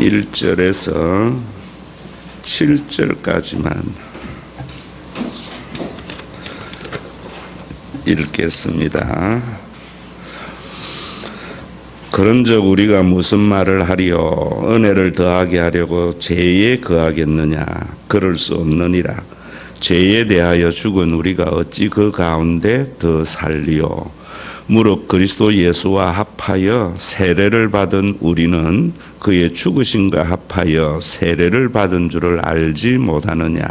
1절에서 7절까지만 읽겠습니다. 그런즉 우리가 무슨 말을 하리요? 은혜를 더하게 하려고 죄에 거하겠느냐? 그럴 수 없느니라. 죄에 대하여 죽은 우리가 어찌 그 가운데 더 살리요? 무릇 그리스도 예수와 합하여 세례를 받은 우리는 그의 죽으심과 합하여 세례를 받은 줄을 알지 못하느냐?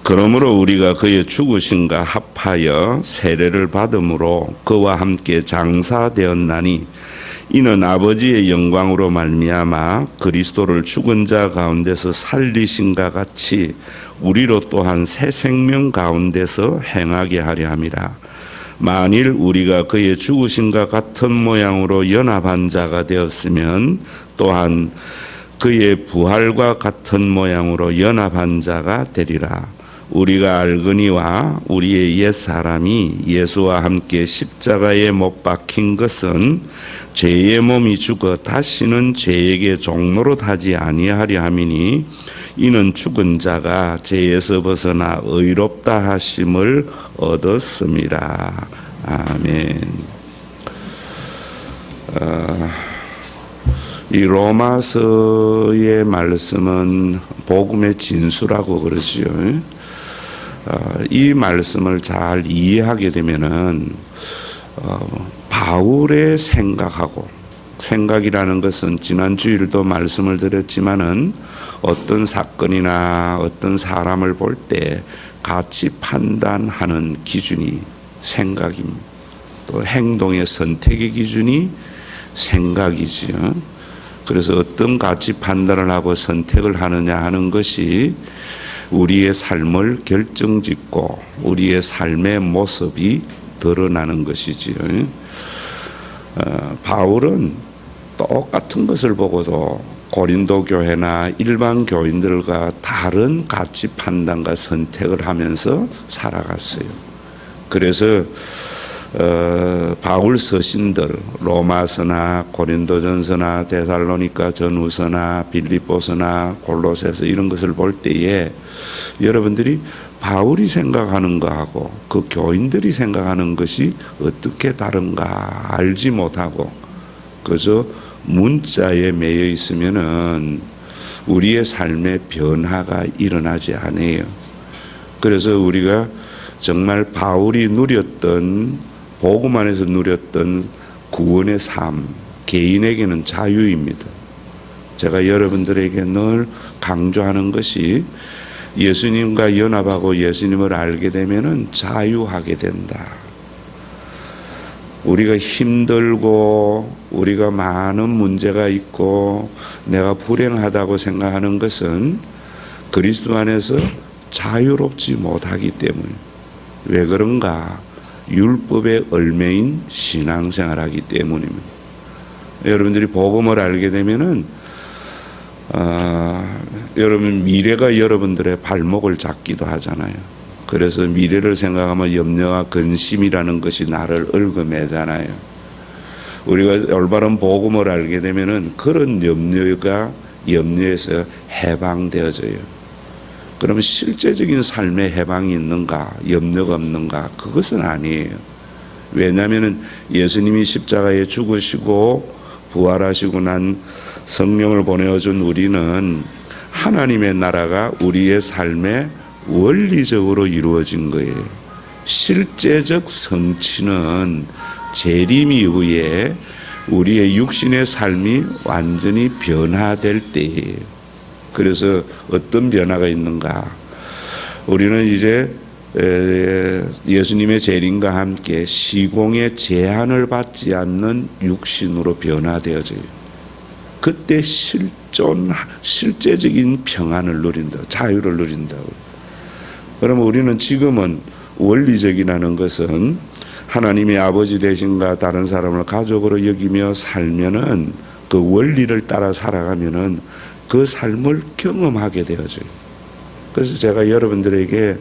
그러므로 우리가 그의 죽으심과 합하여 세례를 받음으로 그와 함께 장사되었나니 이는 아버지의 영광으로 말미암아 그리스도를 죽은 자 가운데서 살리신과 같이 우리로 또한 새 생명 가운데서 행하게 하려 함이라. 만일 우리가 그의 죽으심과 같은 모양으로 연합한 자가 되었으면 또한 그의 부활과 같은 모양으로 연합한 자가 되리라. 우리가 알거니와 우리의 옛사람이 예수와 함께 십자가에 못 박힌 것은 죄의 몸이 죽어 다시는 죄에게 종노릇 하지 아니하려 함이니 이는 죽은 자가 죄에서 벗어나 의롭다 하심을 얻었습니다. 아멘. 이 로마서의 말씀은 복음의 진수라고 그러지요. 이 말씀을 잘 이해하게 되면은 바울의 생각이라는 것은 지난 주일도 말씀을 드렸지만은 어떤 사건이나 어떤 사람을 볼 때 같이 판단하는 기준이 생각입니다. 또 행동의 선택의 기준이 생각이지요. 그래서 어떤 가치 판단을 하고 선택을 하느냐 하는 것이 우리의 삶을 결정짓고 우리의 삶의 모습이 드러나는 것이지요. 바울은 똑같은 것을 보고도 고린도 교회나 일반 교인들과 다른 가치 판단과 선택을 하면서 살아갔어요. 그래서 바울 서신들 로마서나 고린도전서나 데살로니가 전후서나 빌립보서나 골로새서 이런 것을 볼 때에 여러분들이 바울이 생각하는 것하고 그 교인들이 생각하는 것이 어떻게 다른가 알지 못하고 그저 문자에 매여 있으면은 우리의 삶의 변화가 일어나지 않아요. 그래서 우리가 정말 바울이 누렸던 복음 안에서 누렸던 구원의 삶, 개인에게는 자유입니다. 제가 여러분들에게 늘 강조하는 것이 예수님과 연합하고 예수님을 알게 되면은 자유하게 된다. 우리가 힘들고 우리가 많은 문제가 있고 내가 불행하다고 생각하는 것은 그리스도 안에서 자유롭지 못하기 때문에 왜 그런가? 율법의 얼매인 신앙생활하기 때문입니다. 여러분들이 복음을 알게 되면은 여러분 미래가 여러분들의 발목을 잡기도 하잖아요. 그래서 미래를 생각하면 염려와 근심이라는 것이 나를 얽어매잖아요. 우리가 올바른 복음을 알게 되면은 그런 염려에서 해방되어져요. 그러면 실제적인 삶의 해방이 있는가, 염려가 없는가? 그것은 아니에요. 왜냐하면 예수님이 십자가에 죽으시고 부활하시고 난 성령을 보내어준 우리는 하나님의 나라가 우리의 삶에 원리적으로 이루어진 거예요. 실제적 성취는 재림 이후에 우리의 육신의 삶이 완전히 변화될 때예요. 그래서 어떤 변화가 있는가? 우리는 이제 예수님의 재림과 함께 시공의 제한을 받지 않는 육신으로 변화되어져요. 그때 실제적인 평안을 누린다, 자유를 누린다고. 그러면 우리는 지금은 원리적이라는 것은 하나님의 아버지 되신가 다른 사람을 가족으로 여기며 살면은 그 원리를 따라 살아가면은 그 삶을 경험하게 되어져요. 그래서 제가 여러분들에게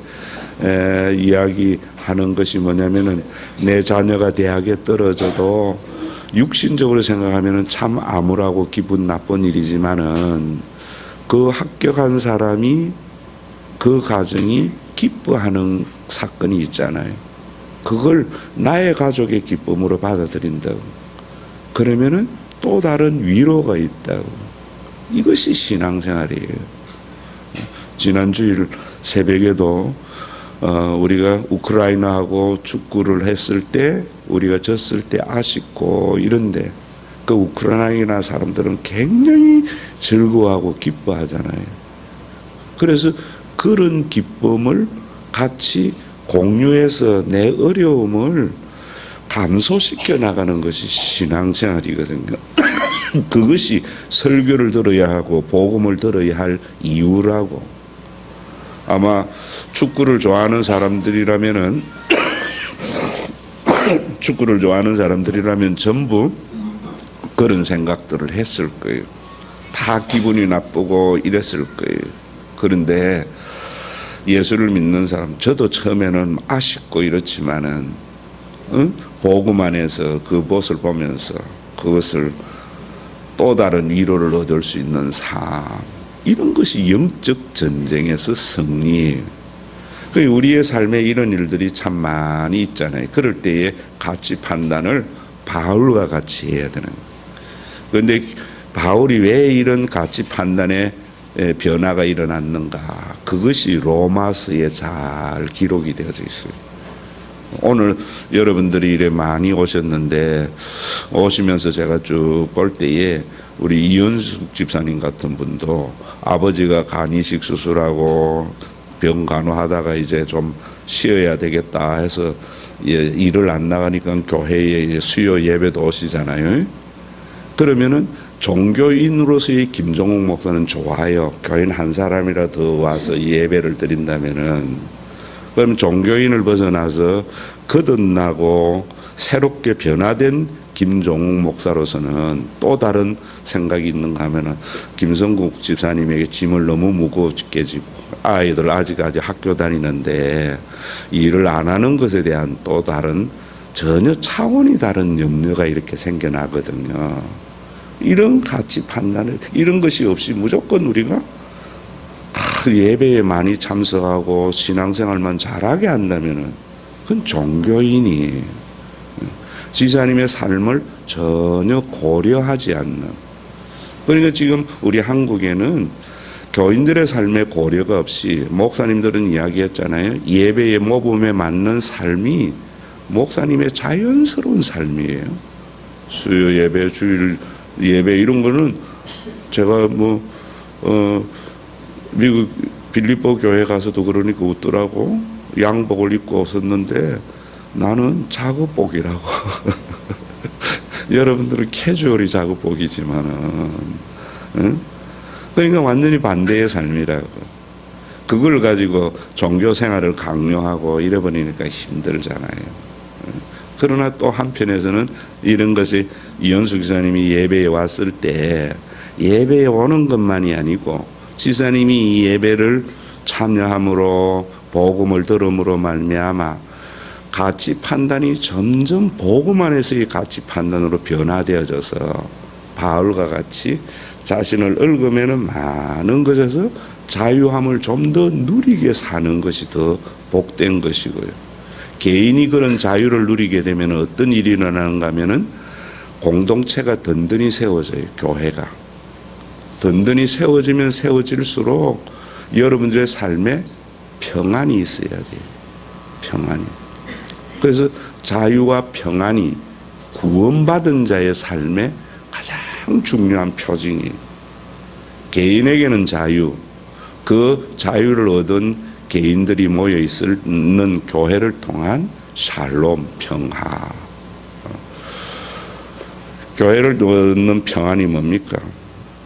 이야기하는 것이 뭐냐면은 내 자녀가 대학에 떨어져도 육신적으로 생각하면 참 암울하고 기분 나쁜 일이지만은 그 합격한 사람이 그 가정이 기뻐하는 사건이 있잖아요. 그걸 나의 가족의 기쁨으로 받아들인다고. 그러면은 또 다른 위로가 있다고. 이것이 신앙생활이에요. 지난 주일 새벽에도 우리가 우크라이나하고 축구를 했을 때 우리가 졌을 때 아쉽고 이런데 그 우크라이나 사람들은 굉장히 즐거워하고 기뻐하잖아요. 그래서 그런 기쁨을 같이 공유해서 내 어려움을 감소시켜 나가는 것이 신앙생활이거든요. 그것이 설교를 들어야 하고 복음을 들어야 할 이유라고. 아마 축구를 좋아하는 사람들이라면은 축구를 좋아하는 사람들이라면 전부 그런 생각들을 했을 거예요. 다 기분이 나쁘고 이랬을 거예요. 그런데 예수를 믿는 사람, 저도 처음에는 아쉽고 이렇지만은 복음 안에서 그 것을 보면서 그것을 또 다른 위로를 얻을 수 있는 삶, 이런 것이 영적 전쟁에서 승리예요. 우리의 삶에 이런 일들이 참 많이 있잖아요. 그럴 때에 가치 판단을 바울과 같이 해야 되는 거예요. 그런데 바울이 왜 이런 가치 판단에 변화가 일어났는가? 그것이 로마서에 잘 기록이 되어져 있어요. 오늘 여러분들이 이래 많이 오셨는데 오시면서 제가 쭉 볼 때에 우리 이현숙 집사님 같은 분도 아버지가 간 이식 수술하고 병 간호하다가 이제 좀 쉬어야 되겠다 해서 일을 안 나가니까 교회에 수요 예배도 오시잖아요. 그러면은 종교인으로서의 김종욱 목사는 좋아요. 교인 한 사람이라 더 와서 예배를 드린다면은, 그럼 종교인을 벗어나서 거듭나고 새롭게 변화된 김종욱 목사로서는 또 다른 생각이 있는가 하면은 김성국 집사님에게 짐을 너무 무겁게 지고 아이들 아직까지 학교 다니는데 일을 안 하는 것에 대한 또 다른 전혀 차원이 다른 염려가 이렇게 생겨나거든요. 이런 가치 판단을, 이런 것이 없이 무조건 우리가 예배에 많이 참석하고 신앙생활만 잘하게 한다면은 그건 종교인이 지사님의 삶을 전혀 고려하지 않는. 그러니까 지금 우리 한국에는 교인들의 삶에 고려가 없이, 목사님들은 이야기했잖아요. 예배의 모범에 맞는 삶이 목사님의 자연스러운 삶이에요. 수요 예배, 주일 예배 이런 거는 제가 미국 빌립보 교회 가서도 그러니까 웃더라고. 양복을 입고 왔었는데 나는 작업복이라고. 여러분들은 캐주얼이 작업복이지만은, 응? 그러니까 완전히 반대의 삶이라고. 그걸 가지고 종교 생활을 강요하고 이래버리니까 힘들잖아요. 그러나 또 한편에서는 이런 것이 이현숙 기사님이 예배에 왔을 때 예배에 오는 것만이 아니고 지사님이 이 예배를 참여함으로 복음을 들음으로 말미암아 가치 판단이 점점 복음 안에서의 가치 판단으로 변화되어져서 바울과 같이 자신을 얽으면은 많은 것에서 자유함을 좀 더 누리게 사는 것이 더 복된 것이고요. 개인이 그런 자유를 누리게 되면 어떤 일이 일어나는가 하면은 공동체가 든든히 세워져요. 교회가 든든히 세워지면 세워질수록 여러분들의 삶에 평안이 있어야 돼요. 평안이. 그래서 자유와 평안이 구원받은 자의 삶에 가장 중요한 표징이에요. 개인에게는 자유, 그 자유를 얻은 개인들이 모여 있는 교회를 통한 샬롬, 평화. 교회를 얻는 평안이 뭡니까?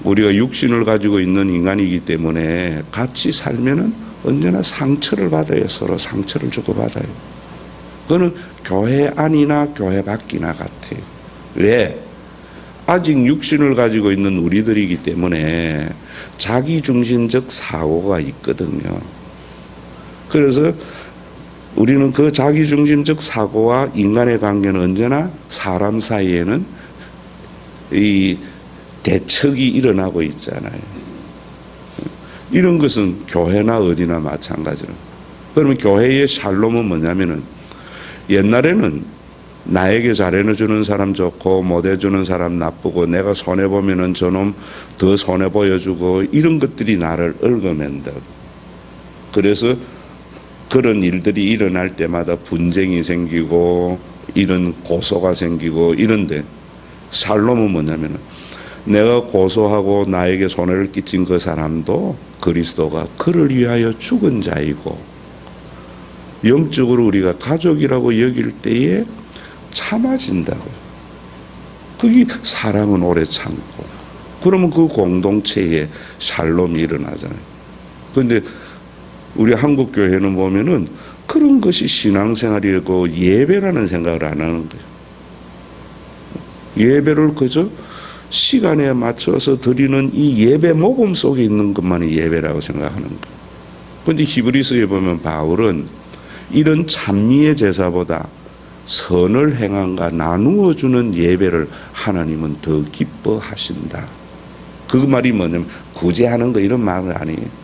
우리가 육신을 가지고 있는 인간이기 때문에 같이 살면은 언제나 상처를 받아요. 서로 상처를 주고받아요. 그거는 교회 안이나 교회 밖이나 같아요. 왜? 아직 육신을 가지고 있는 우리들이기 때문에 자기중심적 사고가 있거든요. 그래서 우리는 그 자기중심적 사고와 인간의 관계는 언제나 사람 사이에는 이 대척이 일어나고 있잖아요. 이런 것은 교회나 어디나 마찬가지로. 그러면 교회의 샬롬은 뭐냐면은 옛날에는 나에게 잘해주는 사람 좋고 못해주는 사람 나쁘고 내가 손해보면은 저놈 더 손해보여주고 이런 것들이 나를 얽어맨다. 그래서 그런 일들이 일어날 때마다 분쟁이 생기고 이런 고소가 생기고 이런데 샬롬은 뭐냐면은 내가 고소하고 나에게 손해를 끼친 그 사람도 그리스도가 그를 위하여 죽은 자이고 영적으로 우리가 가족이라고 여길 때에 참아진다고요. 그게 사랑은 오래 참고 그러면 그 공동체에 샬롬이 일어나잖아요. 그런데 우리 한국 교회는 보면은 그런 것이 신앙생활이고 예배라는 생각을 안 하는 거예요. 예배를 그저 시간에 맞춰서 드리는 이 예배 모금 속에 있는 것만이 예배라고 생각하는 거예요. 그런데 히브리서에 보면 바울은 이런 찬미의 제사보다 선을 행함과 나누어 주는 예배를 하나님은 더 기뻐하신다. 그 말이 뭐냐면 구제하는 거 이런 말은 아니에요.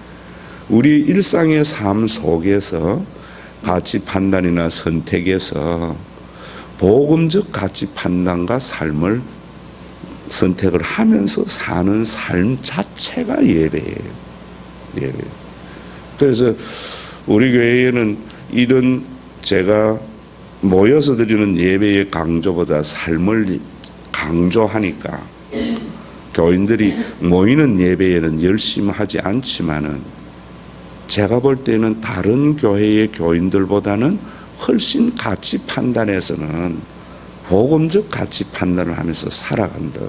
우리 일상의 삶 속에서 가치 판단이나 선택에서 복음적 가치 판단과 삶을 선택을 하면서 사는 삶 자체가 예배예요. 예배. 그래서 우리 교회에는 이런 제가 모여서 드리는 예배의 강조보다 삶을 강조하니까 교인들이 모이는 예배에는 열심히 하지 않지만은 제가 볼 때는 다른 교회의 교인들보다는 훨씬 가치 판단에서는 복음적 가치 판단을 하면서 살아간다.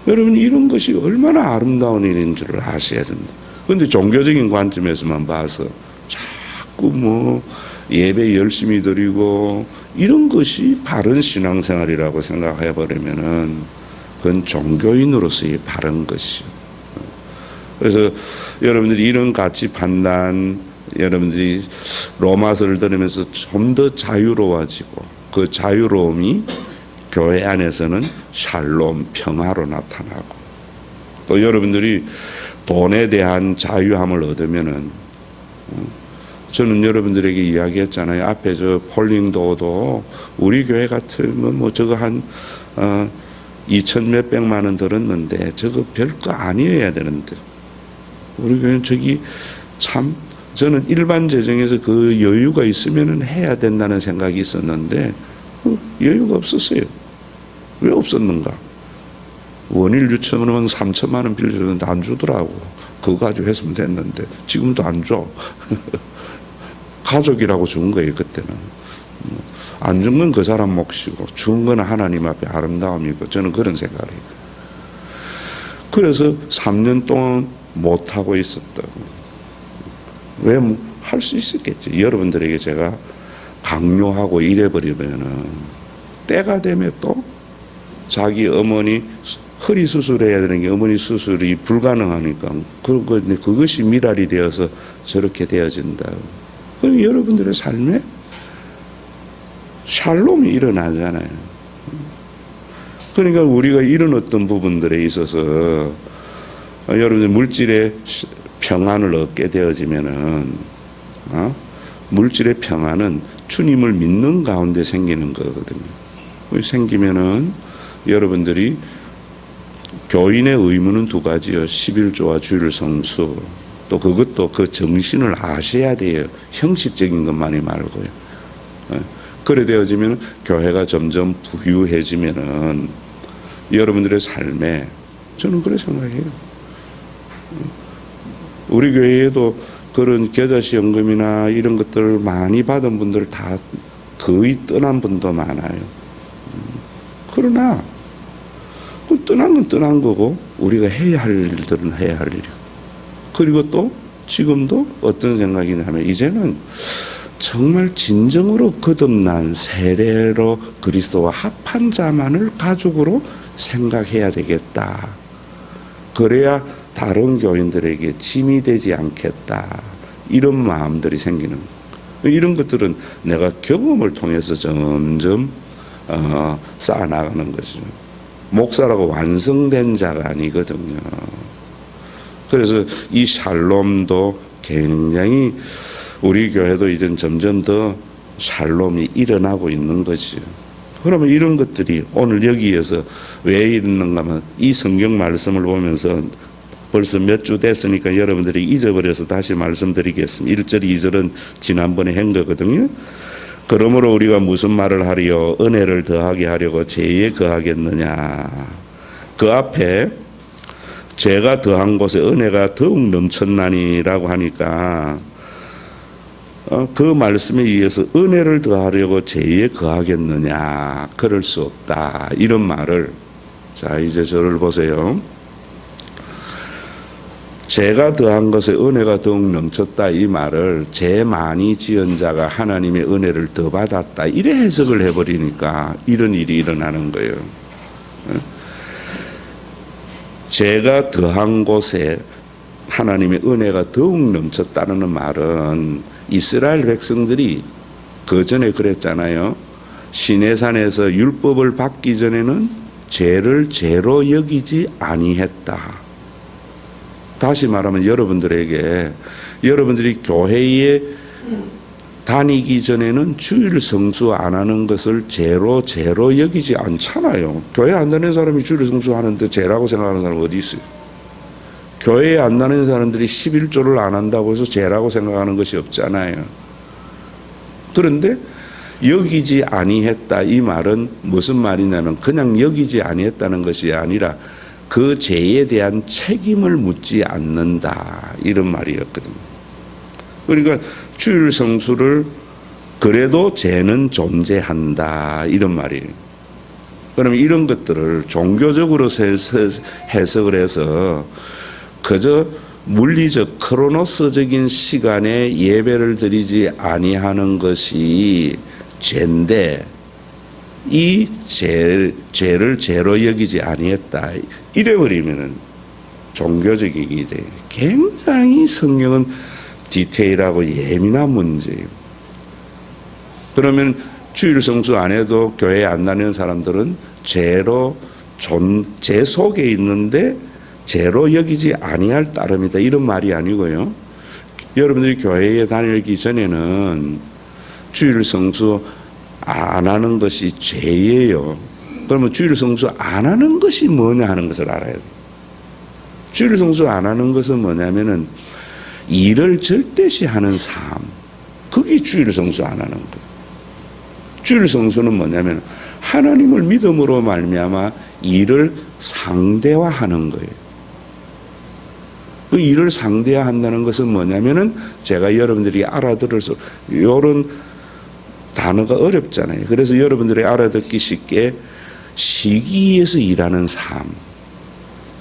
여러분 이런 것이 얼마나 아름다운 일인 줄을 아셔야 된다. 그런데 종교적인 관점에서만 봐서 자꾸 뭐 예배 열심히 드리고 이런 것이 바른 신앙생활이라고 생각해 버리면은 그건 종교인으로서의 바른 것이요. 그래서 여러분들이 이런 가치 판단, 여러분들이 로마서를 들으면서 좀 더 자유로워지고 그 자유로움이 교회 안에서는 샬롬, 평화로 나타나고 또 여러분들이 돈에 대한 자유함을 얻으면은 저는 여러분들에게 이야기했잖아요. 앞에 저 폴링도도 우리 교회 같으면 뭐 저거 한 2천 몇백만 원 들었는데 저거 별거 아니어야 되는데 우리 교회는 저기 참 저는 일반 재정에서 그 여유가 있으면 해야 된다는 생각이 있었는데 여유가 없었어요. 왜 없었는가? 원일 유치원은 3천만 원 빌려줬는데 안 주더라고. 그거 가지고 했으면 됐는데 지금도 안 줘. 가족이라고 준 거예요 그때는. 안 준 건 그 사람 몫이고 준 건 하나님 앞에 아름다움이고 저는 그런 생각을 해요. 그래서 3년 동안 못하고 있었다고. 왜 할 수 있었겠지. 여러분들에게 제가 강요하고 이래버리면은 때가 되면 또 자기 어머니 허리 수술해야 되는 게 어머니 수술이 불가능하니까 그것이 미랄이 되어서 저렇게 되어진다. 그럼 여러분들의 삶에 샬롬이 일어나잖아요. 그러니까 우리가 이런 어떤 부분들에 있어서 여러분들 물질의 평안을 얻게 되어지면은 물질의 평안은 주님을 믿는 가운데 생기는 거거든요. 생기면은 여러분들이 교인의 의무는 두 가지요. 11조와 주일 성수. 또 그것도 그 정신을 아셔야 돼요. 형식적인 것만이 말고요. 그래 되어지면 교회가 점점 부유해지면은 여러분들의 삶에 저는 그렇게 생각해요. 우리 교회에도 그런 겨자시연금이나 이런 것들을 많이 받은 분들 다 거의 떠난 분도 많아요. 그러나 그 떠난 건 떠난 거고 우리가 해야 할 일들은 해야 할 일이고 그리고 또 지금도 어떤 생각이냐 하면 이제는 정말 진정으로 거듭난 세례로 그리스도와 합한 자만을 가족으로 생각해야 되겠다. 그래야 다른 교인들에게 짐이 되지 않겠다. 이런 마음들이 생기는 거예요. 이런 것들은 내가 경험을 통해서 점점 쌓아 나가는 거죠. 목사라고 완성된 자가 아니거든요. 그래서 이 샬롬도 굉장히 우리 교회도 이제 점점 더 샬롬이 일어나고 있는 거죠. 그러면 이런 것들이 오늘 여기에서 왜 있는가 하면 이 성경 말씀을 보면서 벌써 몇 주 됐으니까 여러분들이 잊어버려서 다시 말씀드리겠습니다. 1절, 2절은 지난번에 한 거거든요. 그러므로 우리가 무슨 말을 하리요? 은혜를 더하게 하려고 죄에 거하겠느냐? 그 앞에 죄가 더한 곳에 은혜가 더욱 넘쳤나니라고 하니까 그 말씀에 의해서 은혜를 더하려고 죄에 거하겠느냐? 그럴 수 없다. 이런 말을, 자 이제 저를 보세요. 죄가 더한 것에 은혜가 더욱 넘쳤다 이 말을 죄 많이 지은 자가 하나님의 은혜를 더 받았다 이래 해석을 해버리니까 이런 일이 일어나는 거예요. 죄가 더한 곳에 하나님의 은혜가 더욱 넘쳤다는 말은 이스라엘 백성들이 그 전에 그랬잖아요. 시내산에서 율법을 받기 전에는 죄를 죄로 여기지 아니했다. 다시 말하면 여러분들이 교회에 다니기 전에는 주일 성수 안 하는 것을 죄로 여기지 않잖아요. 교회 안 다니는 사람이 주일 성수 하는데 죄라고 생각하는 사람 어디 있어요? 교회에 안 다니는 사람들이 11조를 안 한다고 해서 죄라고 생각하는 것이 없잖아요. 그런데 여기지 아니했다 이 말은 무슨 말이냐면 그냥 여기지 아니했다는 것이 아니라 그 죄에 대한 책임을 묻지 않는다 이런 말이었거든요. 그러니까 주일 성수를 그래도 죄는 존재한다 이런 말이에요. 그러면 이런 것들을 종교적으로 해석을 해서 그저 물리적 크로노스적인 시간에 예배를 드리지 아니하는 것이 죄인데 이 죄를 죄로 여기지 아니했다 이래버리면은 종교적이게 돼. 굉장히 성경은 디테일하고 예민한 문제예요. 그러면 주일 성수 안 해도 교회에 안 다니는 사람들은 죄 속에 있는데 죄로 여기지 아니할 따름이다 이런 말이 아니고요. 여러분들이 교회에 다니기 전에는 주일 성수 안 하는 것이 죄예요. 그러면 주일 성수 안 하는 것이 뭐냐 하는 것을 알아야 돼요. 주일 성수 안 하는 것은 뭐냐면은 일을 절대시 하는 삶. 그게 주일 성수 안 하는 거예요. 주일 성수는 뭐냐면 하나님을 믿음으로 말미암아 일을 상대화하는 거예요. 그 일을 상대화한다는 것은 뭐냐면은 제가 여러분들이 알아들을 수 이런 단어가 어렵잖아요. 그래서 여러분들이 알아듣기 쉽게 시기에서 일하는 삶.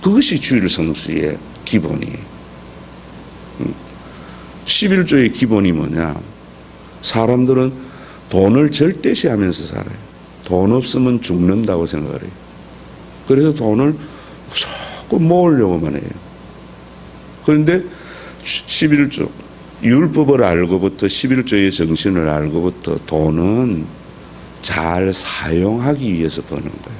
그것이 주일 성수의 기본이에요. 11조의 기본이 뭐냐? 사람들은 돈을 절대시하면서 살아요. 돈 없으면 죽는다고 생각을 해요. 그래서 돈을 자꾸 모으려고만 해요. 그런데 11조 율법을 알고부터 11조의 정신을 알고부터 돈은 잘 사용하기 위해서 버는 거예요.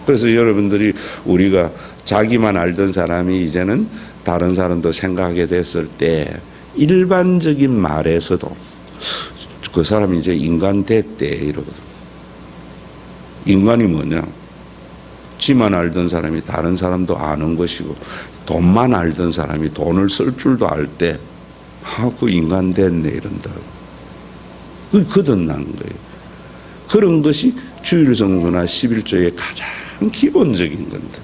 그래서 여러분들이 우리가 자기만 알던 사람이 이제는 다른 사람도 생각하게 됐을 때 일반적인 말에서도 그 사람이 이제 인간 됐대 이러거든. 인간이 뭐냐? 지만 알던 사람이 다른 사람도 아는 것이고 돈만 알던 사람이 돈을 쓸 줄도 알 때 그 인간 됐네 이런다. 그게 거듭난 거예요. 그런 것이 주일 성수나 11조의 가장 기본적인 건데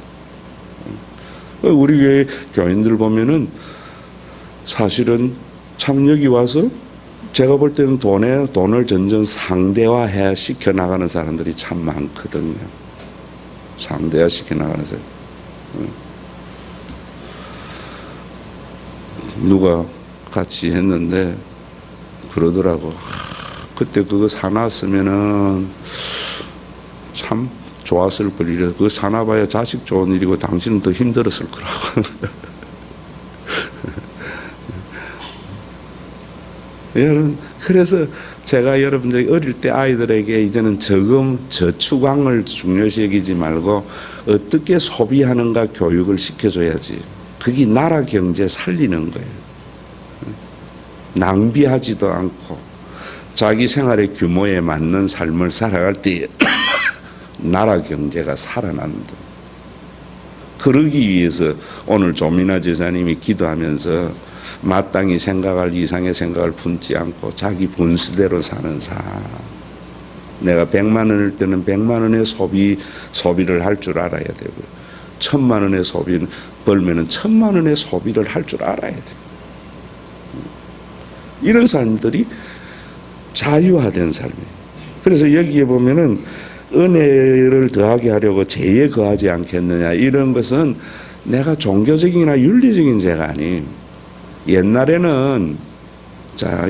우리 교회 교인들 보면은 사실은 참 여기 와서 제가 볼 때는 돈을 점점 상대화해 시켜 나가는 사람들이 참 많거든요. 상대화 시켜 나가는 사람. 누가 같이 했는데 그러더라고. 그때 그거 사놨으면은 참 좋았을 거리래. 그거 사놔봐야 자식 좋은 일이고 당신은 더 힘들었을 거라고. 여러분, 그래서 제가 여러분들이 어릴 때 아이들에게 이제는 저축왕을 중요시 여기지 말고 어떻게 소비하는가 교육을 시켜줘야지. 그게 나라 경제 살리는 거예요. 낭비하지도 않고 자기 생활의 규모에 맞는 삶을 살아갈 때 나라 경제가 살아난다. 그러기 위해서 오늘 조민아 제자님이 기도하면서 마땅히 생각할 이상의 생각을 품지 않고 자기 분수대로 사는 삶. 내가 100만 원일 때는 100만 원의 소비를 할 줄 알아야 되고요. 1000만 원의 소비를 벌면은 1000만 원의 소비를 할 줄 알아야 돼요. 이런 사람들이 자유화된 삶이에요. 그래서 여기에 보면은 은혜를 더하게 하려고 죄에 거하지 않겠느냐, 이런 것은 내가 종교적이나 윤리적인 죄가 아니에요. 옛날에는, 자,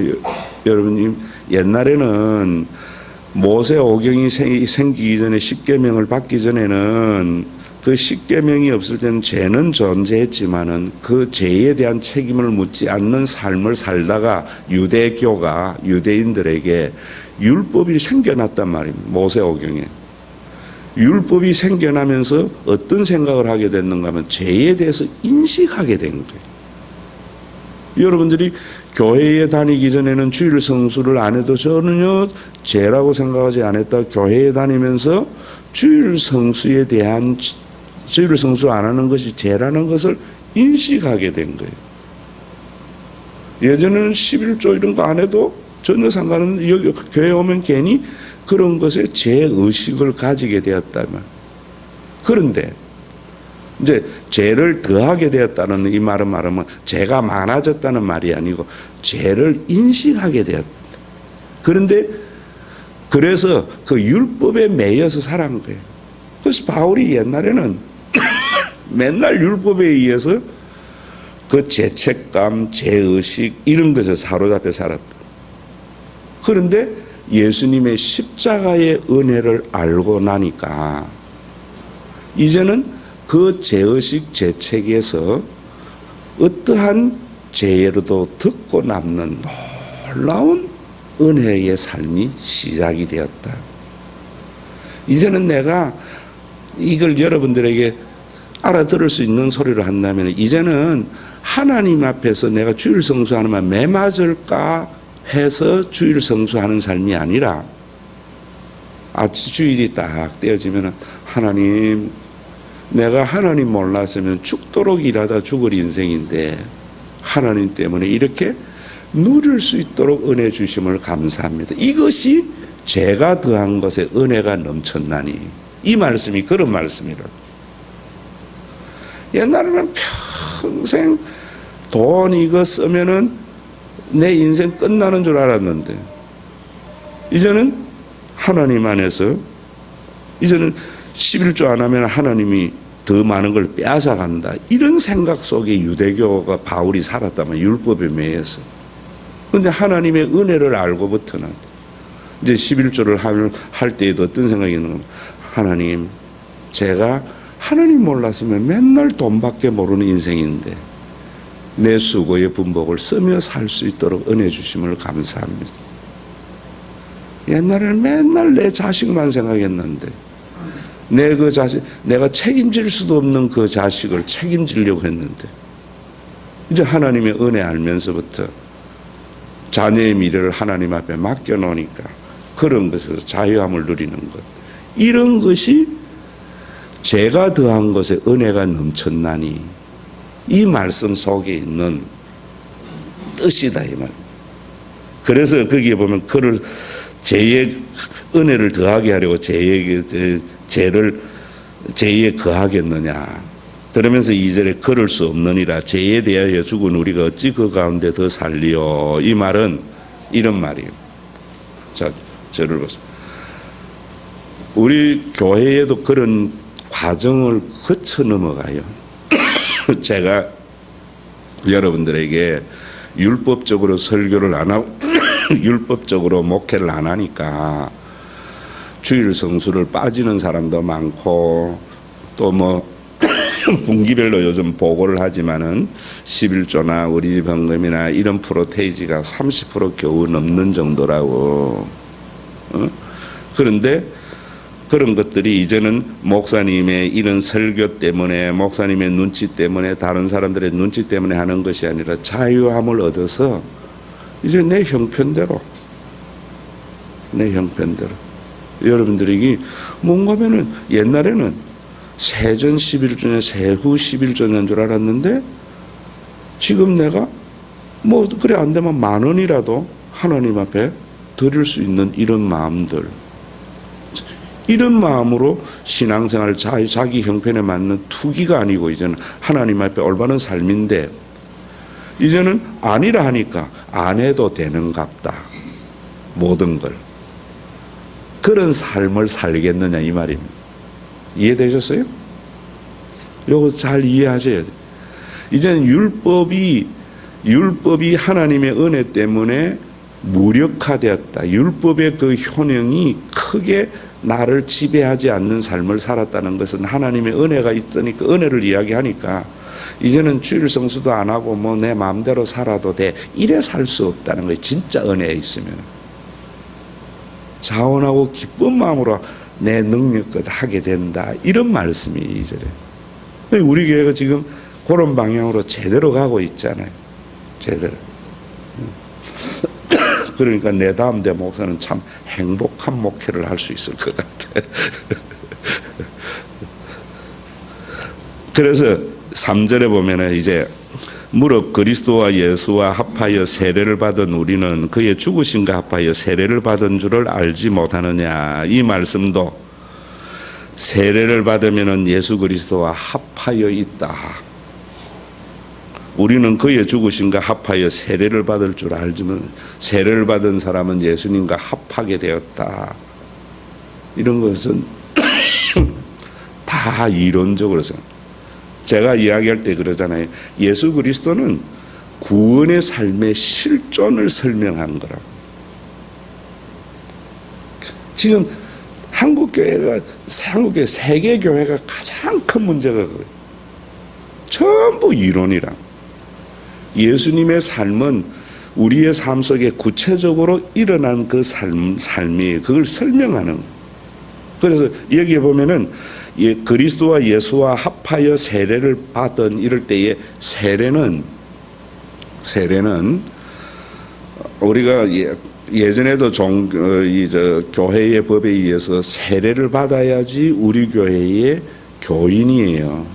여러분, 옛날에는 모세 오경이 생기기 전에, 십계명을 받기 전에는 그 십계명이 없을 때는 죄는 존재했지만은 그 죄에 대한 책임을 묻지 않는 삶을 살다가 유대교가 유대인들에게 율법이 생겨났단 말입니다. 모세 오경에. 율법이 생겨나면서 어떤 생각을 하게 됐는가 하면 죄에 대해서 인식하게 된 거예요. 여러분들이 교회에 다니기 전에는 주일 성수를 안 해도 전혀 죄라고 생각하지 않았다. 교회에 다니면서 주일 성수에 대한, 주일 성수 안 하는 것이 죄라는 것을 인식하게 된 거예요. 예전에는 11조 이런 거 안 해도 전혀 상관없는데 여기 교회에 오면 괜히 그런 것에 죄의식을 가지게 되었다면, 그런데 이제 죄를 더하게 되었다는 이 말은 말하면 죄가 많아졌다는 말이 아니고 죄를 인식하게 되었다. 그런데 그래서 그 율법에 매여서 살아간 거예요. 그래서 바울이 옛날에는 맨날 율법에 의해서 그 죄책감, 죄의식 이런 것에 사로잡혀 살았다. 그런데 예수님의 십자가의 은혜를 알고 나니까 이제는 그 죄의식, 죄책에서 어떠한 죄로도 듣고 남는 놀라운 은혜의 삶이 시작이 되었다. 이제는 내가 이걸 여러분들에게 알아들을 수 있는 소리로 한다면, 이제는 하나님 앞에서 내가 주일 성수하는만 매 맞을까 해서 주일 성수하는 삶이 아니라, 주일이 딱 떼어지면 하나님, 내가 하나님 몰랐으면 죽도록 일하다 죽을 인생인데 하나님 때문에 이렇게 누릴 수 있도록 은혜 주심을 감사합니다. 이것이 죄가 더한 것에 은혜가 넘쳤나니, 이 말씀이 그런 말씀이라. 옛날에는 평생 돈 이거 쓰면은 내 인생 끝나는 줄 알았는데, 이제는 하나님 안에서, 이제는 11조 안 하면 하나님이 더 많은 걸 빼앗아간다, 이런 생각 속에 유대교가 바울이 살았다면, 율법에 매여서. 그런데 하나님의 은혜를 알고부터는 이제 11조를 할 때에도 어떤 생각이 있는 가, 하나님, 제가 하나님 몰랐으면 맨날 돈밖에 모르는 인생인데 내 수고의 분복을 쓰며 살 수 있도록 은혜 주심을 감사합니다. 옛날에는 맨날 내 자식만 생각했는데 내 그 자식, 내가 책임질 수도 없는 그 자식을 책임지려고 했는데, 이제 하나님의 은혜 알면서부터 자녀의 미래를 하나님 앞에 맡겨놓으니까 그런 것에서 자유함을 누리는 것, 이런 것이 죄가 더한 것에 은혜가 넘쳤나니, 이 말씀 속에 있는 뜻이다, 이 말. 그래서 거기에 보면 그를 죄의 은혜를 더하게 하려고 죄에 거하겠느냐. 그러면서 2절에 그럴 수 없느니라. 죄에 대하여 죽은 우리가 어찌 그 가운데 더 살리요. 이 말은 이런 말이에요. 자, 저를 보세요. 우리 교회에도 그런 과정을 거쳐 넘어가요. 제가 여러분들에게 율법적으로 설교를 안 하고 율법적으로 목회를 안 하니까 주일 성수를 빠지는 사람도 많고, 또 뭐 분기별로 요즘 보고를 하지만은 11조나 우리 헌금이나 이런 프로테이지가 30% 겨우 넘는 정도라고. 그런데 그런 것들이 이제는 목사님의 이런 설교 때문에, 목사님의 눈치 때문에, 다른 사람들의 눈치 때문에 하는 것이 아니라 자유함을 얻어서 이제 내 형편대로 여러분들에게 뭔가면은 옛날에는 세전 11조년, 세후 11조년 줄 알았는데 지금 내가 뭐 그래 안 되면 10,000원이라도 하나님 앞에 드릴 수 있는 이런 마음들, 이런 마음으로 신앙생활 자기 형편에 맞는 투기가 아니고 이제는 하나님 앞에 올바른 삶인데, 이제는 아니라 하니까 안 해도 되는갑다. 모든 걸. 그런 삶을 살겠느냐 이 말입니다. 이해되셨어요? 요거 잘 이해하셔야 돼요. 이제는 율법이 하나님의 은혜 때문에 무력화되었다. 율법의 그 효능이 크게 나를 지배하지 않는 삶을 살았다는 것은 하나님의 은혜가 있으니까, 은혜를 이야기하니까 이제는 주일 성수도 안 하고 뭐 내 마음대로 살아도 돼, 이래 살 수 없다는 거예요. 진짜 은혜에 있으면 자원하고 기쁜 마음으로 내 능력껏 하게 된다, 이런 말씀이 이제래. 우리 교회가 지금 그런 방향으로 제대로 가고 있잖아요. 제대로. 그러니까 내 다음 대 목사는 참 행복한 목회를 할 수 있을 것 같아. 그래서 3절에 보면은 이제 무릇 그리스도와 예수와 합하여 세례를 받은 우리는 그의 죽으심과 합하여 세례를 받은 줄을 알지 못하느냐. 이 말씀도 세례를 받으면은 예수 그리스도와 합하여 있다. 우리는 그의 죽으심과 합하여 세례를 받을 줄 알지만 세례를 받은 사람은 예수님과 합하게 되었다. 이런 것은 다 이론적으로 제가 이야기할 때 그러잖아요. 예수 그리스도는 구원의 삶의 실존을 설명한 거라고. 지금 한국교회 세계교회가 가장 큰 문제가 그거예요. 전부 이론이라. 예수님의 삶은 우리의 삶 속에 구체적으로 일어난 그 삶이 그걸 설명하는 거예요. 그래서 여기에 보면은 그리스도와 예수와 합하여 세례를 받은 이럴 때에 세례는 우리가 예전에도 교회의 법에 의해서 세례를 받아야지 우리 교회의 교인이에요.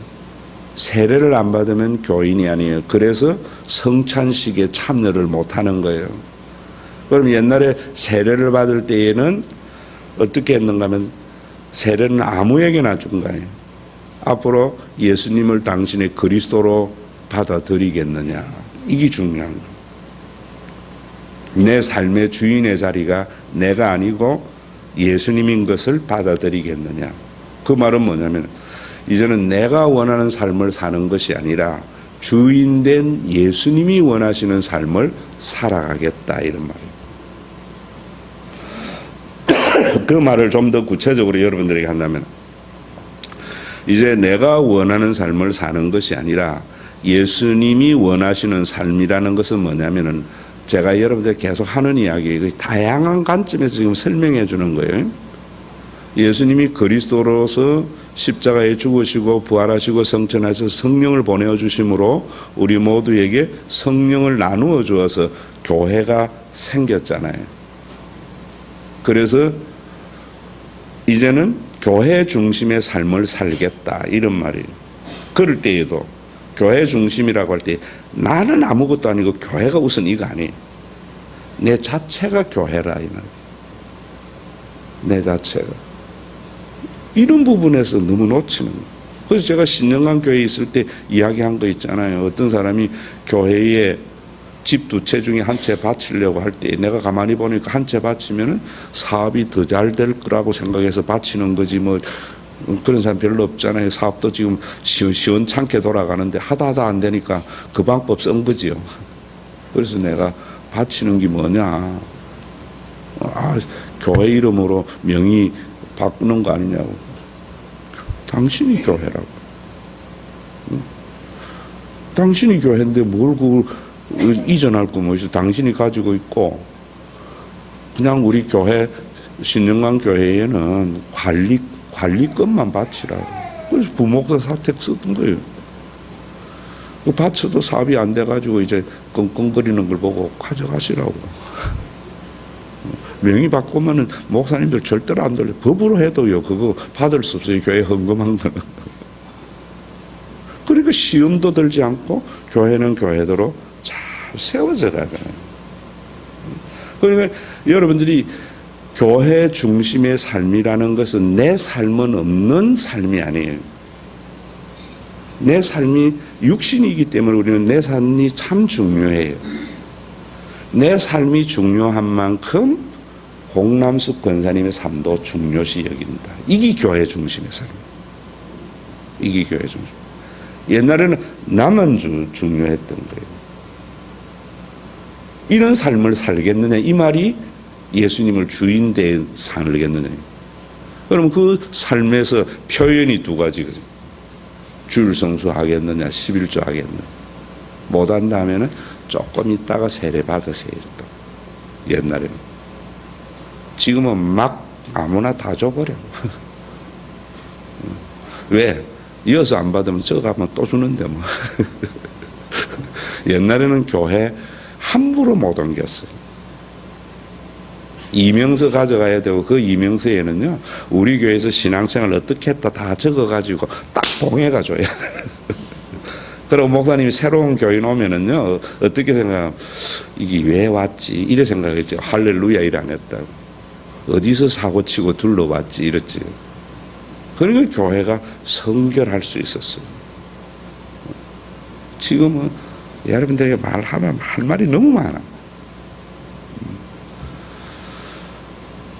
세례를 안 받으면 교인이 아니에요. 그래서 성찬식에 참여를 못하는 거예요. 그럼 옛날에 세례를 받을 때에는 어떻게 했는가 하면 세례는 아무에게나 준 거예요. 앞으로 예수님을 당신의 그리스도로 받아들이겠느냐, 이게 중요한 거예요. 내 삶의 주인의 자리가 내가 아니고 예수님인 것을 받아들이겠느냐. 그 말은 뭐냐면 이제는 내가 원하는 삶을 사는 것이 아니라 주인된 예수님이 원하시는 삶을 살아가겠다, 이런 말이에요. 그 말을 좀 더 구체적으로 여러분들에게 한다면, 이제 내가 원하는 삶을 사는 것이 아니라 예수님이 원하시는 삶이라는 것은 뭐냐면은, 제가 여러분들 계속 하는 이야기, 다양한 관점에서 지금 설명해 주는 거예요. 예수님이 그리스도로서 십자가에 죽으시고 부활하시고 성천하셔서 성령을 보내어 주심으로 우리 모두에게 성령을 나누어 주어서 교회가 생겼잖아요. 그래서 이제는 교회 중심의 삶을 살겠다, 이런 말이에요. 그럴 때에도 교회 중심이라고 할 때 나는 아무것도 아니고 교회가 우선 이거 아니에요. 내 자체가 교회라, 이 말이에요. 내 자체가. 이런 부분에서 너무 놓치는 거예요. 그래서 제가 신령한 교회에 있을 때 이야기한 거 있잖아요. 어떤 사람이 교회에 집 2채 중에 1채 바치려고 할 때 내가 가만히 보니까 1채 바치면 사업이 더 잘 될 거라고 생각해서 바치는 거지, 뭐 그런 사람 별로 없잖아요. 사업도 지금 시원찮게 돌아가는데 하다 안 되니까 그 방법 쓴 거지요. 그래서 내가 바치는 게 뭐냐, 교회 이름으로 명의 바꾸는 거 아니냐고. 당신이 교회라고. 당신이 교회인데 뭘 이전할 거 뭐 있어? 당신이 가지고 있고, 그냥 우리 교회, 신령강 교회에는 관리권만 바치라고. 그래서 부목사 사택 쓰던 거예요. 그 바쳐도 사업이 안 돼가지고 이제 끙끙거리는 걸 보고 가져가시라고. 명의 바꾸면은 목사님들 절대로 안 돌려. 법으로 해도요, 그거 받을 수 없어요. 교회 헌금한 거는. 그러니까 시험도 들지 않고 교회는 교회대로 잘 세워져 가잖아요. 그러니까 여러분들이 교회 중심의 삶이라는 것은 내 삶은 없는 삶이 아니에요. 내 삶이 육신이기 때문에 우리는 내 삶이 참 중요해요. 내 삶이 중요한 만큼 공남숙 권사님의 삶도 중요시 여긴다. 이게 교회 중심의 삶이에요. 이게 교회 중심. 옛날에는 나만 중요했던 거예요. 이런 삶을 살겠느냐, 이 말이 예수님을 주인 대 살겠느냐. 그럼 그 삶에서 표현이 두 가지거든요. 주일 성수 하겠느냐, 11조 하겠느냐. 못한다 하면은 조금 있다가 세례 받으세요. 옛날에는. 지금은 막 아무나 다 줘버려. 왜? 이어서 안 받으면 저거 가면 또 주는데 뭐. 옛날에는 교회 함부로 못 옮겼어요. 이명서 가져가야 되고, 그 이명서에는요, 우리 교회에서 신앙생활 어떻게 했다 다 적어가지고 딱 봉해가 줘요. 그리고 목사님이 새로운 교인 오면은요, 어떻게 생각하면, 이게 왜 왔지? 이래 생각했죠. 할렐루야 일 안 했다고. 어디서 사고치고 둘러왔지? 이랬지. 그러니까 교회가 성결할 수 있었어요. 지금은 여러분들에게 말하면 할 말이 너무 많아.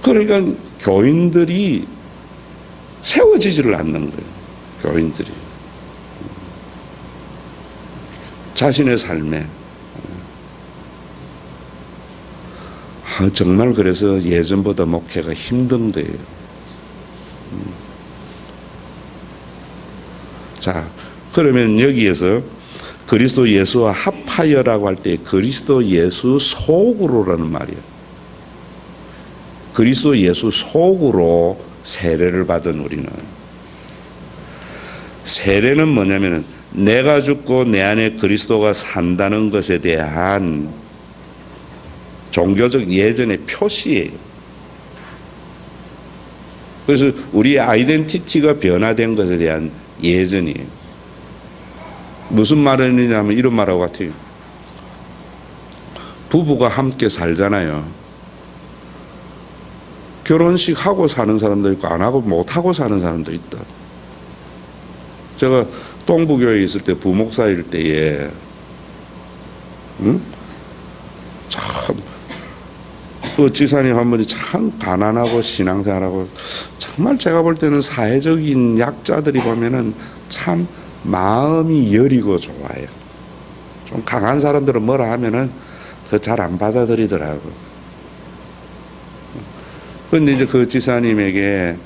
그러니까 교인들이 세워지지를 않는 거예요. 교인들이. 자신의 삶에. 정말 그래서 예전보다 목회가 힘든 거예요. 자, 그러면 여기에서 그리스도 예수와 합하여라고 할 때 그리스도 예수 속으로라는 말이에요. 그리스도 예수 속으로 세례를 받은 우리는, 세례는 뭐냐면 내가 죽고 내 안에 그리스도가 산다는 것에 대한 종교적 예전의 표시예요. 그래서 우리의 아이덴티티가 변화된 것에 대한 예전이에요. 무슨 말이냐면 이런 말하고 같아요. 부부가 함께 살잖아요. 결혼식 하고 사는 사람도 있고 안 하고 못 하고 사는 사람도 있다. 제가 동부교회에 있을 때 부목사일 때에 참 그 지사님 한 분이 참 가난하고 신앙생활하고 정말 제가 볼 때는 사회적인 약자들이 보면은 참 마음이 여리고 좋아요. 좀 강한 사람들은 뭐라 하면은 더 잘 안 받아들이더라고. 근데 이제 그 지사님에게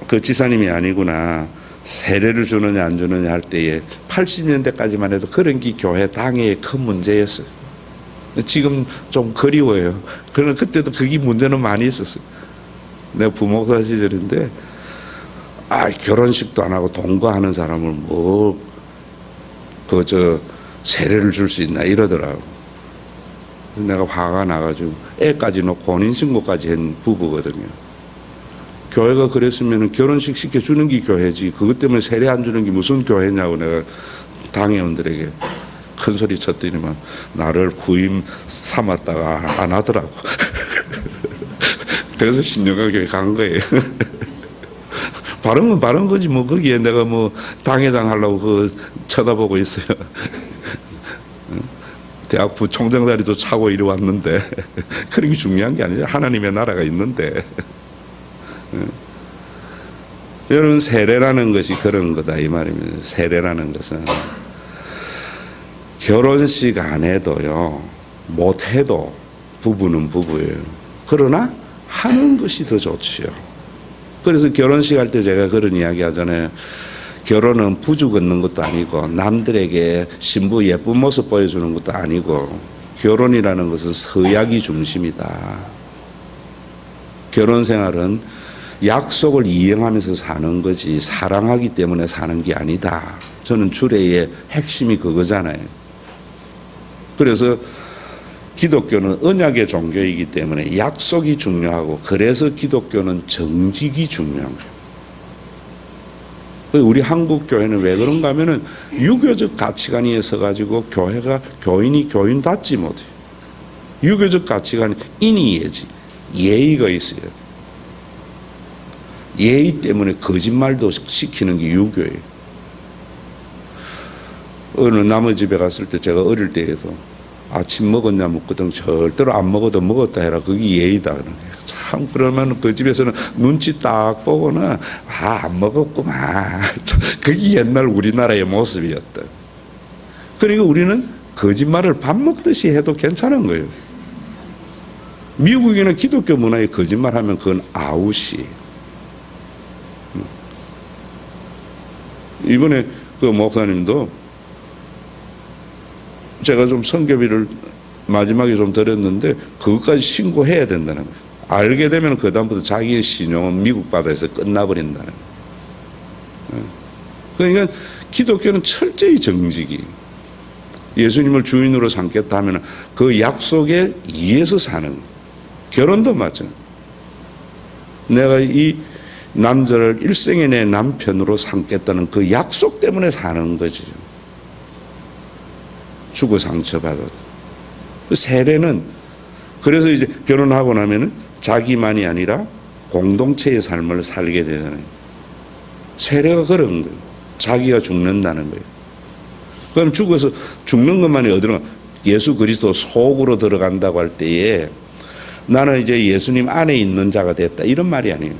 그 지사님이 아니구나. 세례를 주느냐 안 주느냐 할 때에 80년대까지만 해도 그런 게 교회 당회의 큰 문제였어요. 지금 좀 그리워요. 그러나 그때도 그게 문제는 많이 있었어요. 내가 부목사 시절인데 결혼식도 안 하고 동거하는 사람을 세례를 줄 수 있나 이러더라고. 내가 화가 나가지고 애까지 놓고 혼인신고까지 한 부부거든요. 교회가 그랬으면 결혼식 시켜주는 게 교회지, 그것 때문에 세례 안 주는 게 무슨 교회냐고 내가 당회원들에게 큰 소리 쳤더니만 나를 후임 삼았다가 안 하더라고. 그래서 신령한 교회 간 거예요. 바른 건 바른 거지 뭐. 거기에 내가 뭐 당회장 하려고 쳐다보고 있어요. 대학 부총장 자리도 차고 이리 왔는데 그런 게 중요한 게 아니죠. 하나님의 나라가 있는데. 여러분, 세례라는 것이 그런 거다 이 말입니다. 세례라는 것은 결혼식 안 해도요, 못 해도 부부는 부부예요. 그러나 하는 것이 더 좋지요. 그래서 결혼식 할 때 제가 그런 이야기 하잖아요. 결혼은 부주 걷는 것도 아니고 남들에게 신부 예쁜 모습 보여주는 것도 아니고 결혼이라는 것은 서약이 중심이다. 결혼 생활은 약속을 이행하면서 사는 거지 사랑하기 때문에 사는 게 아니다. 저는 주례의 핵심이 그거잖아요. 그래서 기독교는 언약의 종교이기 때문에 약속이 중요하고 그래서 기독교는 정직이 중요한 거예요. 우리 한국 교회는 왜 그런가 하면은 유교적 가치관이 있어가지고 교인이 교인답지 못해요. 유교적 가치관이 인의예지. 예의가 있어야 돼. 예의 때문에 거짓말도 시키는 게 유교예요. 어느 남의 집에 갔을 때 제가 어릴 때에도 아침 먹었냐 묻거든. 절대로 안 먹어도 먹었다 해라. 그게 예의다. 그러는 거예요. 참 그러면 그 집에서는 눈치 딱 보고는 안 먹었구만. 그게 옛날 우리나라의 모습이었다. 그러니까 우리는 거짓말을 밥 먹듯이 해도 괜찮은 거예요. 미국에는 기독교 문화에 거짓말하면 그건 아웃이에요. 이번에 그 목사님도 제가 좀 선교비를 마지막에 좀 드렸는데 그것까지 신고해야 된다는 거예요. 알게 되면 그다음부터 자기의 신용은 미국 바다에서 끝나버린다는 거예요. 그러니까 기독교는 철저히 정직이 예수님을 주인으로 삼겠다 하면 그 약속에 의해서 사는 거예요. 결혼도 마찬가지. 내가 이 남자를 일생의 내 남편으로 삼겠다는 그 약속 때문에 사는 거지. 주고 상처받아도. 세례는 그래서 이제 결혼하고 나면은 자기만이 아니라 공동체의 삶을 살게 되잖아요. 세례가 그런 거예요. 자기가 죽는다는 거예요. 그럼 죽어서 죽는 것만이 어디로 예수 그리스도 속으로 들어간다고 할 때에 나는 이제 예수님 안에 있는 자가 됐다. 이런 말이 아니에요.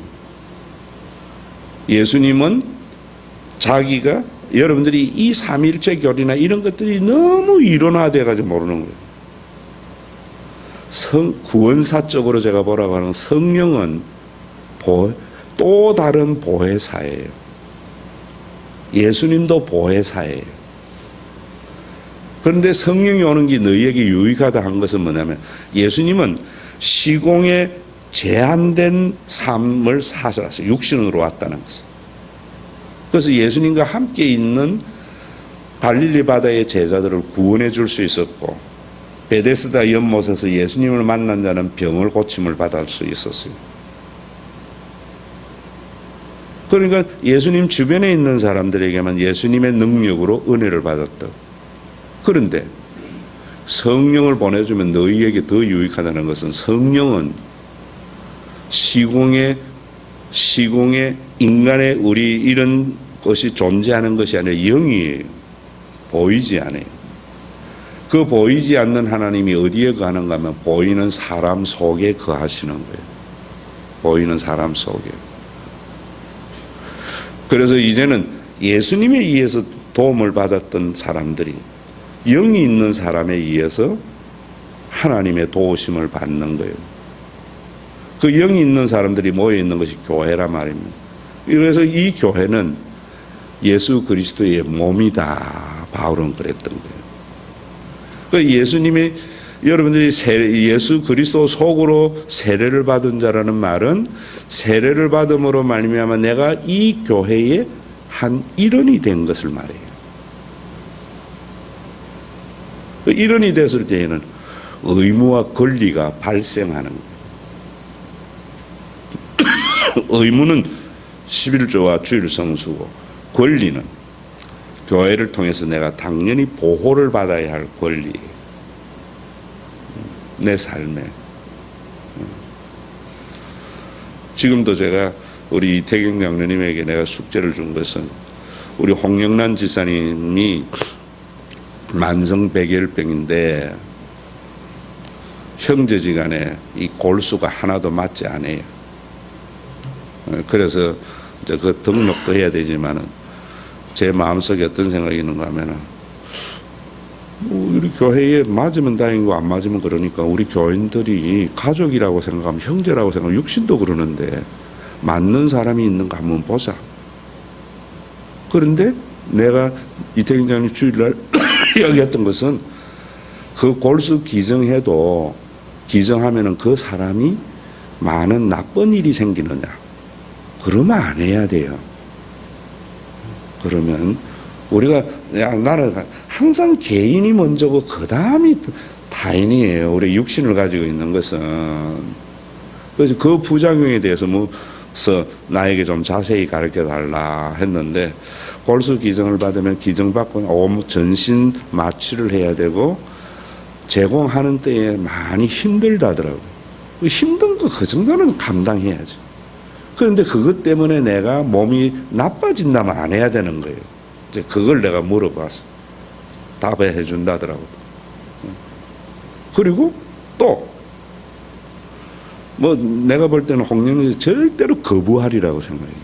예수님은 자기가 여러분들이 이 삼위일체 교리나 이런 것들이 너무 이론화돼가지고 모르는 거예요. 구원사적으로 제가 보라고 하는 성령은 또 다른 보혜사예요. 예수님도 보혜사예요. 그런데 성령이 오는 게 너희에게 유익하다 한 것은 뭐냐면 예수님은 시공의 제한된 삶을 사셔서 육신으로 왔다는 것을. 그래서 예수님과 함께 있는 갈릴리 바다의 제자들을 구원해 줄 수 있었고 베데스다 연못에서 예수님을 만난 자는 병을 고침을 받을 수 있었어요. 그러니까 예수님 주변에 있는 사람들에게만 예수님의 능력으로 은혜를 받았다. 그런데 성령을 보내주면 너희에게 더 유익하다는 것은 성령은 시공의 인간의 우리 이런 것이 존재하는 것이 아니라 영이에요. 보이지 않아요. 그 보이지 않는 하나님이 어디에 거하는가 하면 보이는 사람 속에 거하시는 거예요. 보이는 사람 속에. 그래서 이제는 예수님에 의해서 도움을 받았던 사람들이 영이 있는 사람에 의해서 하나님의 도우심을 받는 거예요. 그 영이 있는 사람들이 모여 있는 것이 교회란 말입니다. 그래서 이 교회는 예수 그리스도의 몸이다. 바울은 그랬던 거예요. 그 예수님이 여러분들이 예수 그리스도 속으로 세례를 받은 자라는 말은 세례를 받음으로 말미암아 내가 이 교회의 한 일원이 된 것을 말해요. 그 일원이 됐을 때에는 의무와 권리가 발생하는 거예요. 의무는 11조와 주일 성수고 권리는 교회를 통해서 내가 당연히 보호를 받아야 할 권리. 내 삶에. 지금도 제가 우리 이태경 장로님에게 내가 숙제를 준 것은 우리 홍영란 지사님이 만성백열병인데 형제지간에 이 골수가 하나도 맞지 않아요. 그래서 이제 그 등록도 해야 되지만은 제 마음속에 어떤 생각이 있는가 하면은 우리 교회에 맞으면 다행이고 안 맞으면 그러니까 우리 교인들이 가족이라고 생각하면 형제라고 생각하면 육신도 그러는데 맞는 사람이 있는가 한번 보자. 그런데 내가 이태경 장님 주일날 이야기했던 것은 그 골수 기증해도 기증하면은 그 사람이 많은 나쁜 일이 생기느냐? 그러면 안 해야 돼요. 그러면 우리가 나는 항상 개인이 먼저고 그 다음이 타인이에요. 우리 육신을 가지고 있는 것은. 그래서 그 부작용에 대해서 나에게 좀 자세히 가르쳐 달라 했는데 골수 기증을 받으면 기증받고 온 전신 마취를 해야 되고 제공하는 때에 많이 힘들다더라고요. 힘든 거 그 정도는 감당해야죠. 그런데 그것 때문에 내가 몸이 나빠진다면 안 해야 되는 거예요. 이제 그걸 내가 물어봤어. 답해 준다더라고요. 그리고 또 내가 볼 때는 홍영이 절대로 거부하리라고 생각해요.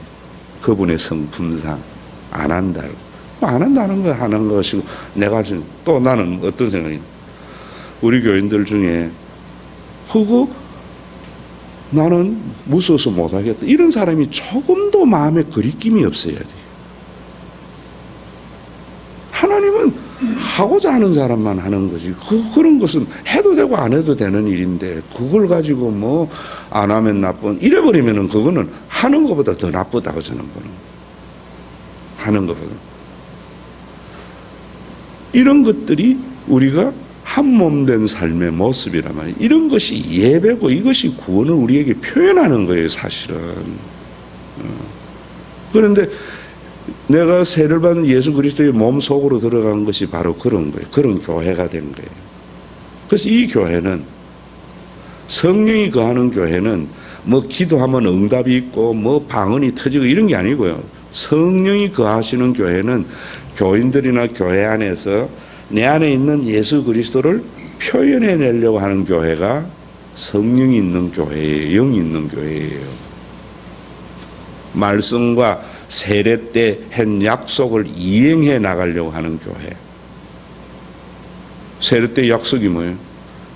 그분의 성품상 안 한다. 안 한다는 거 하는 것이고 내가 또 나는 어떤 생각이냐. 우리 교인들 중에 나는 무서워서 못하겠다. 이런 사람이 조금도 마음에 거리낌이 없어야 돼요. 하나님은 하고자 하는 사람만 하는 거지. 그런 것은 해도 되고 안 해도 되는 일인데 그걸 가지고 안 하면 나쁜 이래버리면은 그거는 하는 것보다 더 나쁘다고 저는 보는 거예요. 하는 것보다. 이런 것들이 우리가 한몸된 삶의 모습이란 말이에요. 이런 것이 예배고 이것이 구원을 우리에게 표현하는 거예요, 사실은. 그런데 내가 세를 받은 예수 그리스도의 몸 속으로 들어간 것이 바로 그런 거예요. 그런 교회가 된 거예요. 그래서 이 교회는 성령이 거하는 교회는 기도하면 응답이 있고 방언이 터지고 이런 게 아니고요. 성령이 거하시는 교회는 교인들이나 교회 안에서 내 안에 있는 예수 그리스도를 표현해내려고 하는 교회가 성령이 있는 교회예요. 영이 있는 교회예요. 말씀과 세례 때 한 약속을 이행해 나가려고 하는 교회. 세례 때 약속이 뭐예요?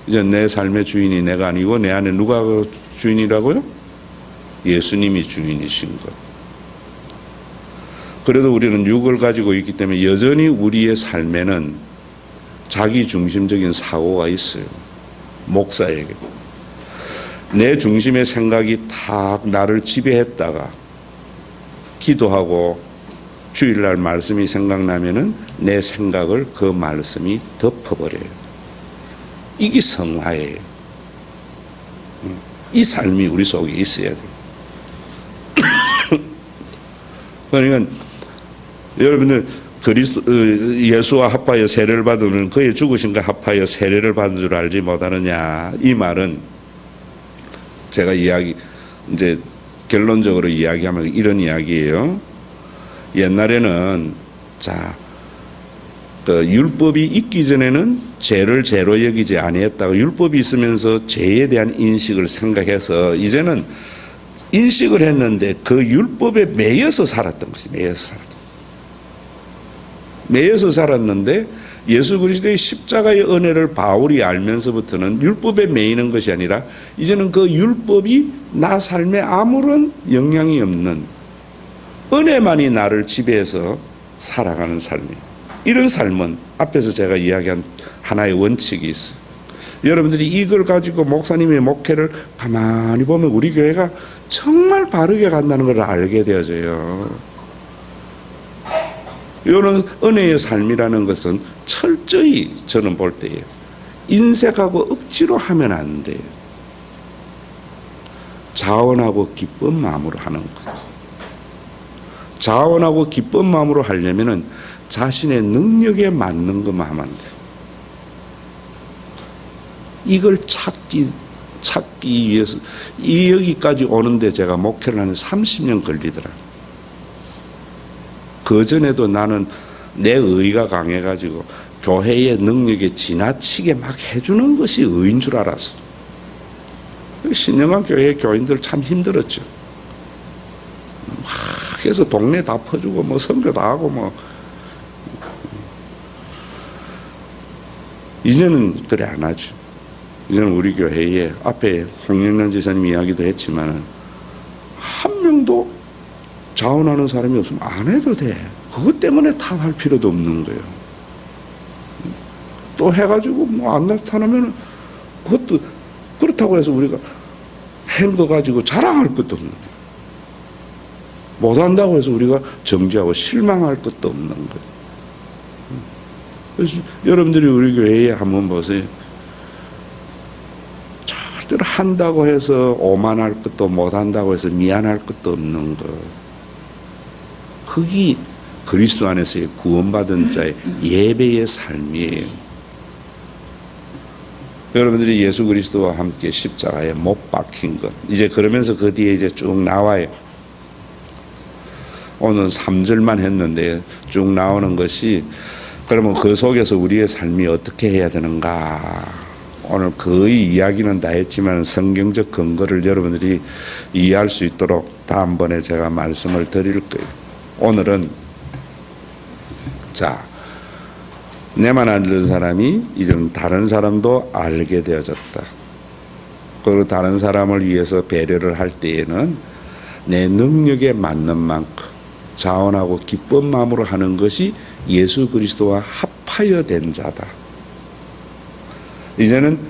이제 내 삶의 주인이 내가 아니고 내 안에 누가 주인이라고요? 예수님이 주인이신 것. 그래도 우리는 육을 가지고 있기 때문에 여전히 우리의 삶에는 자기 중심적인 사고가 있어요. 목사에게. 내 중심의 생각이 탁 나를 지배했다가 기도하고 주일날 말씀이 생각나면은 내 생각을 그 말씀이 덮어버려요. 이게 성화예요. 이 삶이 우리 속에 있어야 돼요. 그러니까 여러분들 예수와 합하여 세례를 받으면 그의 죽으심과 합하여 세례를 받은 줄 알지 못하느냐. 이 말은 제가 이제 결론적으로 이야기하면 이런 이야기예요. 옛날에는 율법이 있기 전에는 죄를 죄로 여기지 아니했다고 율법이 있으면서 죄에 대한 인식을 생각해서 이제는 인식을 했는데 그 율법에 매여서 살았던 것이 매여서 살았는데 예수 그리스도의 십자가의 은혜를 바울이 알면서부터는 율법에 매이는 것이 아니라 이제는 그 율법이 나 삶에 아무런 영향이 없는 은혜만이 나를 지배해서 살아가는 삶이에요. 이런 삶은 앞에서 제가 이야기한 하나의 원칙이 있어요. 여러분들이 이걸 가지고 목사님의 목회를 가만히 보면 우리 교회가 정말 바르게 간다는 걸 알게 되어져요. 이런 은혜의 삶이라는 것은 철저히 저는 볼 때에 인색하고 억지로 하면 안 돼요. 자원하고 기쁜 마음으로 하는 것. 자원하고 기쁜 마음으로 하려면은 자신의 능력에 맞는 것만 하면 안 돼요. 이걸 찾기 위해서 여기까지 오는데 제가 목회를 하는 30년 걸리더라고요. 그전에도 나는 내 의가 강해가지고 교회의 능력에 지나치게 막 해주는 것이 의인 줄 알았어. 신영한 교회 교인들 참 힘들었죠. 막 해서 동네 다 퍼주고 선교 다 하고 이제는 그래 안 하죠. 이제는 우리 교회에 앞에 홍영란 지사님 이야기도 했지만 한 명도 자원하는 사람이 없으면 안 해도 돼. 그것 때문에 탓할 필요도 없는 거예요. 또 해가지고 뭐 안 나타나면 그것도 그렇다고 해서 우리가 한 거 가지고 자랑할 것도 없는 거예요. 못한다고 해서 우리가 정죄하고 실망할 것도 없는 거예요. 그래서 여러분들이 우리 교회에 한번 보세요. 절대로 한다고 해서 오만할 것도 못한다고 해서 미안할 것도 없는 것. 그게 그리스도 안에서의 구원받은 자의 예배의 삶이에요. 여러분들이 예수 그리스도와 함께 십자가에 못 박힌 것. 이제 그러면서 그 뒤에 이제 쭉 나와요. 오늘 3절만 했는데 쭉 나오는 것이 그러면 그 속에서 우리의 삶이 어떻게 해야 되는가. 오늘 거의 이야기는 다 했지만 성경적 근거를 여러분들이 이해할 수 있도록 다음번에 제가 말씀을 드릴 거예요. 오늘은 자, 내만 알던 사람이 이런 다른 사람도 알게 되어졌다. 그리고 다른 사람을 위해서 배려를 할 때에는 내 능력에 맞는 만큼 자원하고 기쁜 마음으로 하는 것이 예수 그리스도와 합하여 된 자다. 이제는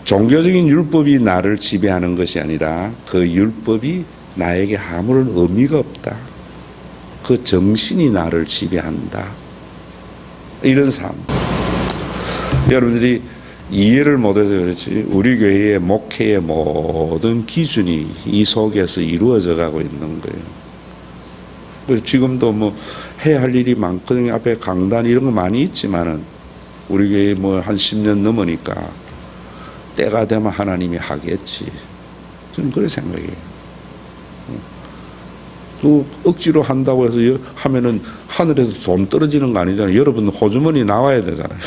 종교적인 율법이 나를 지배하는 것이 아니라 그 율법이 나에게 아무런 의미가 없다. 그 정신이 나를 지배한다. 이런 삶. 여러분들이 이해를 못해서 그렇지 우리 교회의 목회의 모든 기준이 이 속에서 이루어져 가고 있는 거예요. 지금도 뭐 해야 할 일이 많거든요. 앞에 강단 이런 거 많이 있지만은 우리 교회 뭐 한 10년 넘으니까 때가 되면 하나님이 하겠지. 저는 그렇게 생각해요. 또 억지로 한다고 해서 하면은 하늘에서 돈 떨어지는 거 아니잖아요. 여러분 호주머니 나와야 되잖아요.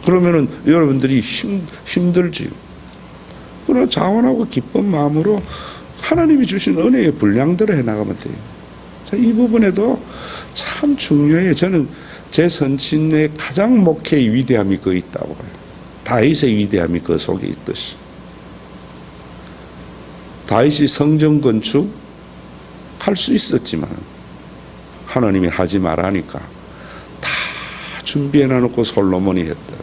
그러면은 여러분들이 힘들지. 그러나 자원하고 기쁜 마음으로 하나님이 주신 은혜의 분량대로 해나가면 돼요. 자, 이 부분에도 참 중요해요. 저는 제 선친의 가장 목회의 위대함이 그 있다고 봐요. 다윗의 위대함이 그 속에 있듯이. 다윗이 성전 건축 할 수 있었지만 하나님이 하지 말라니까 다 준비해놔놓고 솔로몬이 했다.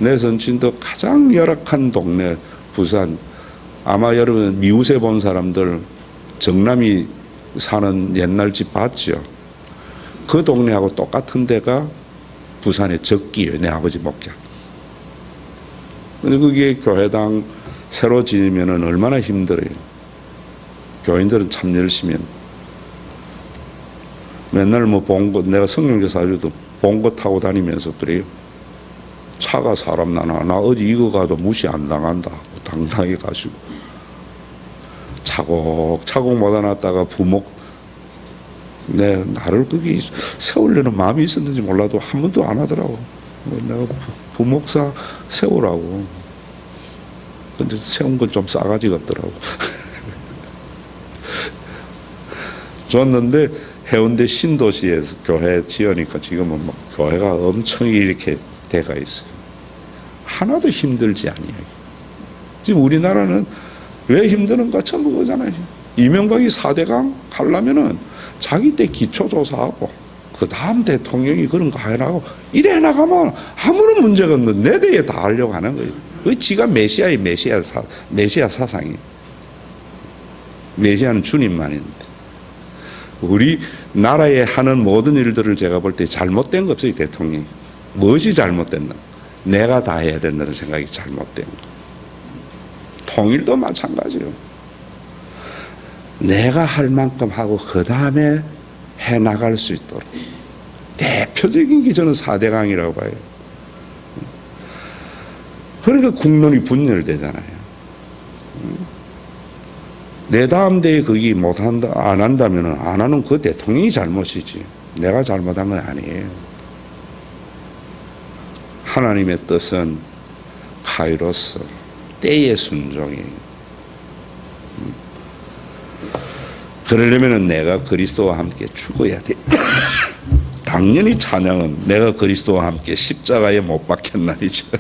내 선친도 가장 열악한 동네 부산, 아마 여러분 미우새 본 사람들 정남이 사는 옛날 집 봤죠. 그 동네하고 똑같은 데가 부산의 적기예요. 내 아버지 목격. 근데 그게 교회당 새로 지으면 얼마나 힘들어요. 교인들은 참 열심히 맨날 뭐 봉고, 내가 성령교 사주도 봉고 타고 다니면서 그래요. 차가 사람 나 어디 이거 가도 무시 안 당한다 하고 당당히 가시고 차곡차곡 못해놨다가 부목 나를 거기 세우려는 마음이 있었는지 몰라도 한 번도 안 하더라고. 내가 부목사 세우라고. 근데 세운 건 좀 싸가지가 없더라고. 줬는데 해운대 신도시에서 교회 지으니까 지금은 막 교회가 엄청 이렇게 돼가 있어요. 하나도 힘들지 아니에요. 지금 우리나라는 왜 힘드는가 전부 그거잖아요. 이명박이 4대강 하려면은 자기 때 기초조사하고 그 다음 대통령이 그런 거 해나가고 이래 나가면 아무런 문제가 없는 내 대에 다 하려고 하는 거예요. 그 지가 메시아의 메시아 사상이. 메시아는 주님만인데. 우리 나라에 하는 모든 일들을 제가 볼 때 잘못된 거 없어요, 대통령이. 무엇이 잘못됐나? 내가 다 해야 된다는 생각이 잘못된 거. 통일도 마찬가지예요. 내가 할 만큼 하고 그 다음에 해나갈 수 있도록. 대표적인 게 저는 4대강이라고 봐요. 그러니까 국론이 분열되잖아요. 내 다음 대에 거기 못한다, 안 한다면 안 하는 그 대통령이 잘못이지. 내가 잘못한 건 아니에요. 하나님의 뜻은 카이로스, 때의 순종이에요. 그러려면 내가 그리스도와 함께 죽어야 돼. 당연히 찬양은 내가 그리스도와 함께 십자가에 못 박혔나이죠.